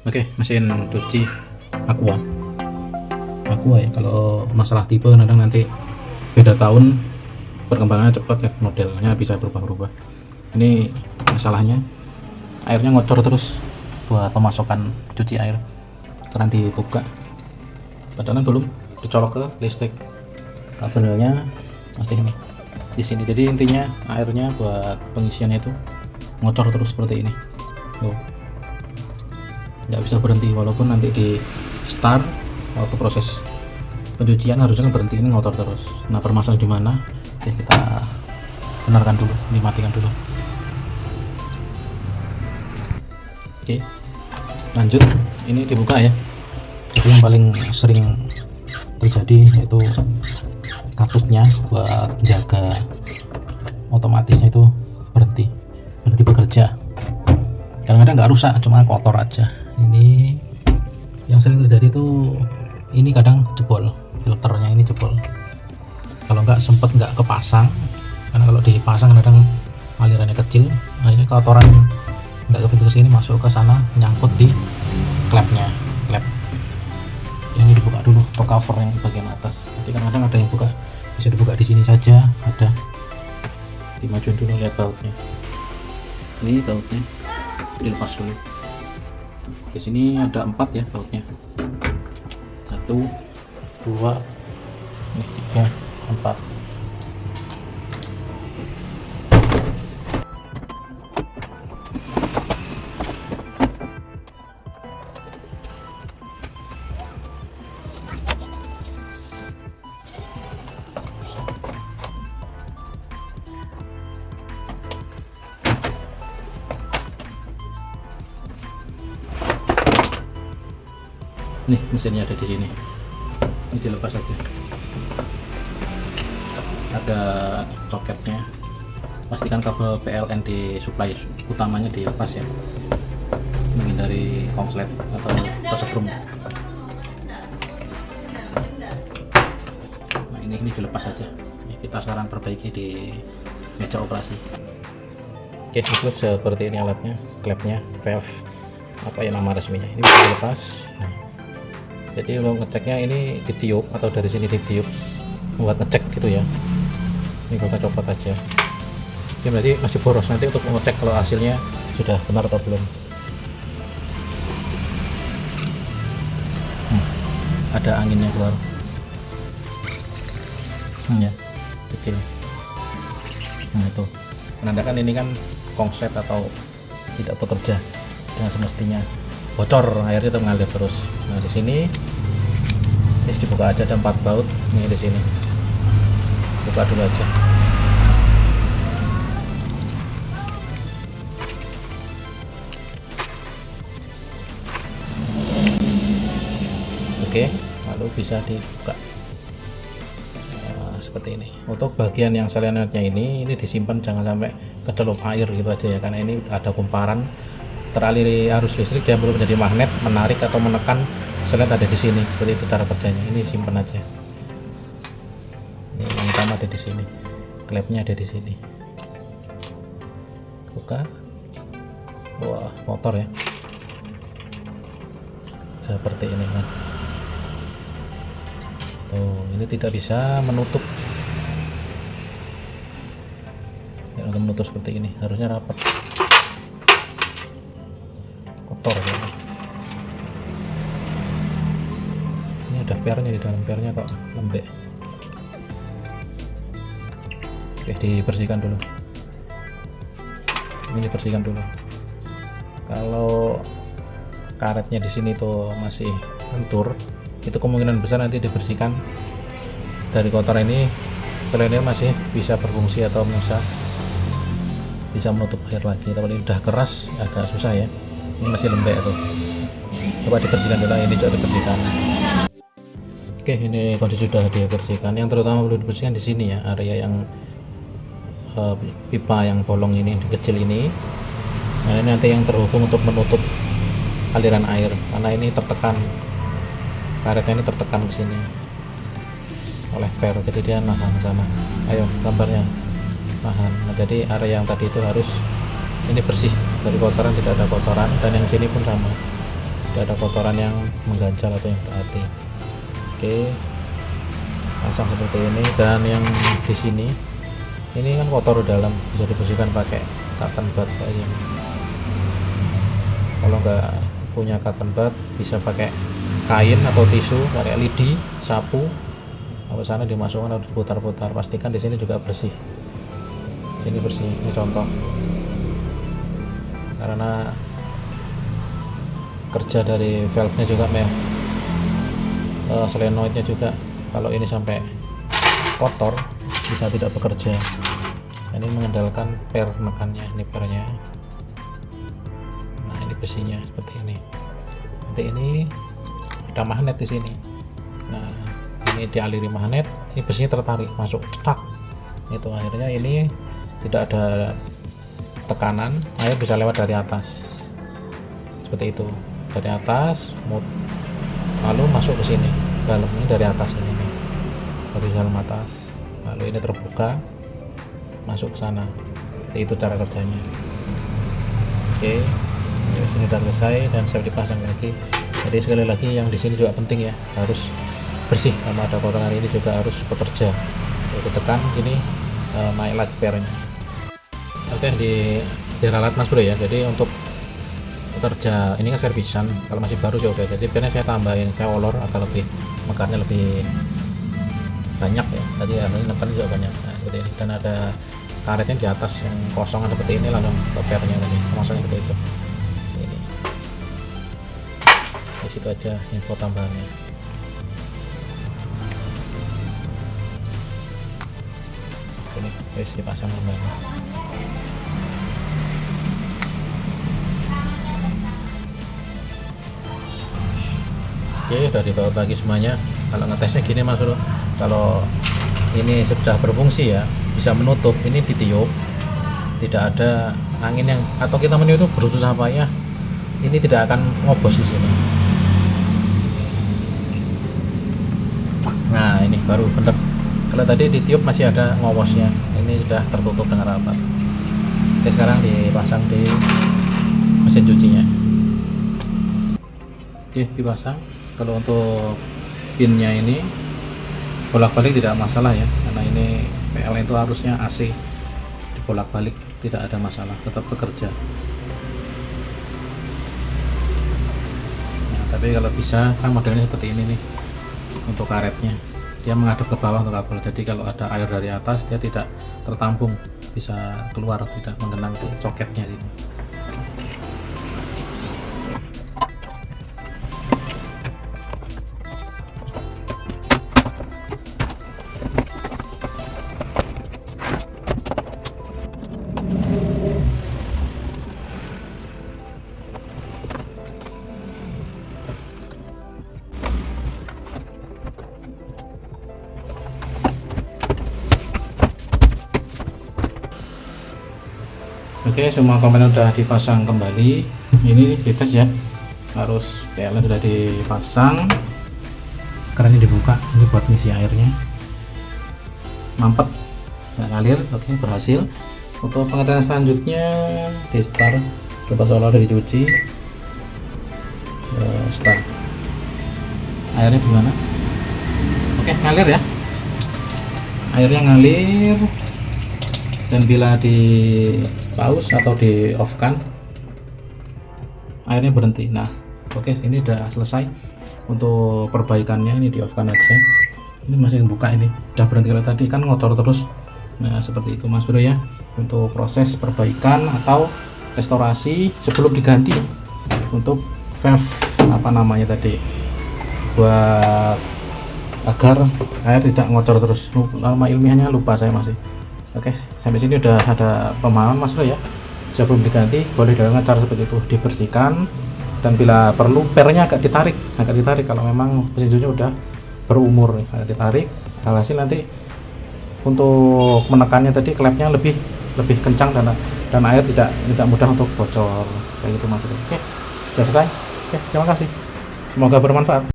Oke, mesin cuci Aqua. Aqua ya, kalau masalah tipe kadang nanti beda tahun perkembangannya cepat ya, modelnya bisa berubah-ubah. Ini masalahnya airnya ngocor terus buat pemasukan cuci air. Sekarang dibuka, padahal belum dicolok ke listrik, kabelnya masih ini di sini. Jadi intinya airnya buat pengisiannya itu ngocor terus seperti ini. Tuh, nggak bisa berhenti walaupun nanti di start waktu proses pencucian harusnya kan berhenti, ini ngotor terus. Nah, permasalahan di mana? Oke, kita benarkan dulu, dimatikan dulu. Oke, lanjut. Ini dibuka ya. Jadi yang paling sering terjadi yaitu katutnya buat jaga otomatisnya itu berhenti bekerja. Kadang-kadang nggak rusak, cuma kotor aja. Ini yang sering terjadi tuh, ini kadang jebol, filternya ini jebol. Kalau nggak sempet nggak kepasang, karena kalau dipasang kadang alirannya kecil. Nah, ini kotoran nggak ke filter sini, masuk ke sana, nyangkut di klepnya. Klep ini dibuka dulu atau cover yang di bagian atas. Nanti kadang-kadang ada yang buka, bisa dibuka di sini saja, ada. Dimajuin dulu, lihat bautnya. Ini bautnya dilepas dulu. Di sini ada 4 ya bautnya. 1, 2, 3, 4. Nih, mesinnya ada di sini. Ini dilepas aja. Ada soketnya. Pastikan kabel PLN di supply utamanya dilepas ya, menghindari konslet atau tersetrum. Nah, ini dilepas aja. Kita sekarang perbaiki di meja operasi. Oke, itu seperti ini alatnya, klepnya, valve, apa ya nama resminya, ini bisa dilepas. Nah, jadi kalau ngeceknya ini ditiup atau dari sini ditiup buat ngecek gitu ya. Ini kita copot aja. Ini berarti masih boros, nanti untuk mengecek kalau hasilnya sudah benar atau belum. Ada anginnya keluar. Ya, kecil. Nah, itu menandakan ini kan konslet atau tidak bekerja dengan semestinya, bocor, airnya itu mengalir terus. Nah, di sini ini dibuka aja, ada 4 baut nih di sini. Buka dulu aja. Oke, lalu bisa dibuka. Nah, seperti ini. Untuk bagian yang selenetnya ini disimpan, jangan sampai kecelup air gitu aja ya, karena ini ada kumparan teraliri arus listrik, dia belum menjadi magnet menarik atau menekan selet ada di sini. Seperti itu cara kerjanya. Ini simpan aja. Ini yang utama ada di sini, klepnya ada di sini. Buka. Wah, kotor ya. Seperti ini kan. Tuh, ini tidak bisa menutup. Ya, untuk menutup seperti ini harusnya rapat. Kotor ya. Ini ada pernya, di dalam pernya kok lembek. Oke, dibersihkan dulu. Ini dibersihkan dulu. Kalau karetnya di sini tuh masih lentur, itu kemungkinan besar nanti dibersihkan dari kotoran ini, selennya masih bisa berfungsi atau bisa menutup air lagi. Tapi ini udah keras, agak susah ya. Ini masih lembek tuh. Coba dibersihkan dulu, ini juga dibersihkan. Oke, ini kondisi sudah dibersihkan. Yang terutama perlu dibersihkan di sini ya, area yang pipa yang bolong ini, kecil ini. Nah, ini nanti yang terhubung untuk menutup aliran air, karena ini tertekan, karetnya ini tertekan ke sini oleh per, jadi dia nahan sana. Ayo gambarnya, nahan. Nah, jadi area yang tadi itu harus ini bersih dari kotoran, tidak ada kotoran, dan yang sini pun sama. tidak ada kotoran yang mengganjal atau yang berarti. Oke, pasang seperti ini. Dan yang di sini ini kan kotor di dalam, bisa dibersihkan pakai cotton bud kayak gini. Kalau nggak punya cotton bud bisa pakai kain atau tisu, pakai lidi, sapu, ke sana dimasukkan, harus putar-putar, pastikan di sini juga bersih. Ini bersih, ini contoh, karena kerja dari valve-nya juga solenoidnya juga, kalau ini sampai kotor bisa tidak bekerja. Ini mengandalkan per mekannya, ini pernya. Nah, ini besinya seperti ini. Nanti ini ada magnet di sini. Nah, ini dialiri magnet, ini besinya tertarik masuk cetak. Itu akhirnya ini tidak ada tekanan, air bisa lewat dari atas. Seperti itu. Dari atas lalu masuk ke sini. Dalam ini dari atas ini nih. Dari dalam atas. Lalu ini terbuka masuk ke sana. Itu cara kerjanya. Oke, di sini sudah selesai dan saya dipasang lagi. Jadi sekali lagi yang di sini juga penting ya, harus bersih. Kalau ada kotoran ini juga harus bekerja. Jadi tekan ini naik lagi pernya. Oke, diralat Mas Bro ya. Jadi untuk bekerja ini kan servisan, kalau masih baru sih oke. Jadi pernya saya tambahin, saya olor agar lebih mekarnya lebih banyak ya. Tadi ya nekan juga banyak. Nah, seperti ini. Dan ada karetnya di atas yang kosong seperti ini, langsung ke pernya tadi. Masuknya seperti itu. Ini. Di situ aja info tambahannya. Ini wis dipasang kembali. Oke, udah dibaut lagi semuanya. Kalau ngetesnya gini Mas Bro, kalau ini sudah berfungsi ya, bisa menutup, ini ditiup, tidak ada angin yang, atau kita meniup berusaha payah, ini tidak akan ngobos di sini. Nah, ini baru bener. Kalau tadi ditiup masih ada ngobosnya, ini sudah tertutup dengan rapat. Oke, sekarang dipasang di mesin cucinya. Oke, dipasang. Kalau untuk pinnya ini bolak-balik tidak masalah ya, karena ini PLN itu harusnya AC, dibolak-balik tidak ada masalah, tetap bekerja. Nah, tapi kalau bisa kan modelnya seperti ini nih untuk karetnya, dia menghadap ke bawah untuk kabel, jadi kalau ada air dari atas dia tidak tertampung, bisa keluar, tidak menggenang ke coketnya ini. Oke, semua komponen sudah dipasang kembali. Ini dites ya, harus PLN sudah dipasang, kerannya dibuka, ini buat ngisi airnya, mampet nggak ngalir. Oke, berhasil. Untuk pengetesan selanjutnya di start, lepas olor dicuci, start. Airnya gimana? Oke, ngalir ya, airnya ngalir. Dan bila di pause atau di off kan, airnya berhenti. Nah, oke, ini udah selesai untuk perbaikannya. Ini di off kan aja, ini masih buka, ini udah berhenti. Kalau tadi kan ngotor terus. Nah, seperti itu Mas Bro ya, untuk proses perbaikan atau restorasi sebelum diganti untuk valve apa namanya tadi, buat agar air tidak ngotor terus. Nama ilmiahnya lupa saya masih. Oke, sampai sini udah ada pemahaman Mas Bro ya. Sebelum diganti boleh dengan cara seperti itu, dibersihkan, dan bila perlu pernya agak ditarik kalau memang mesinnya udah berumur, agak ditarik. Alhasil nanti untuk menekannya tadi klepnya lebih kencang, dan air tidak mudah untuk bocor kayak gitu Mas Bro. Oke, sudah selesai. Oke, terima kasih, semoga bermanfaat.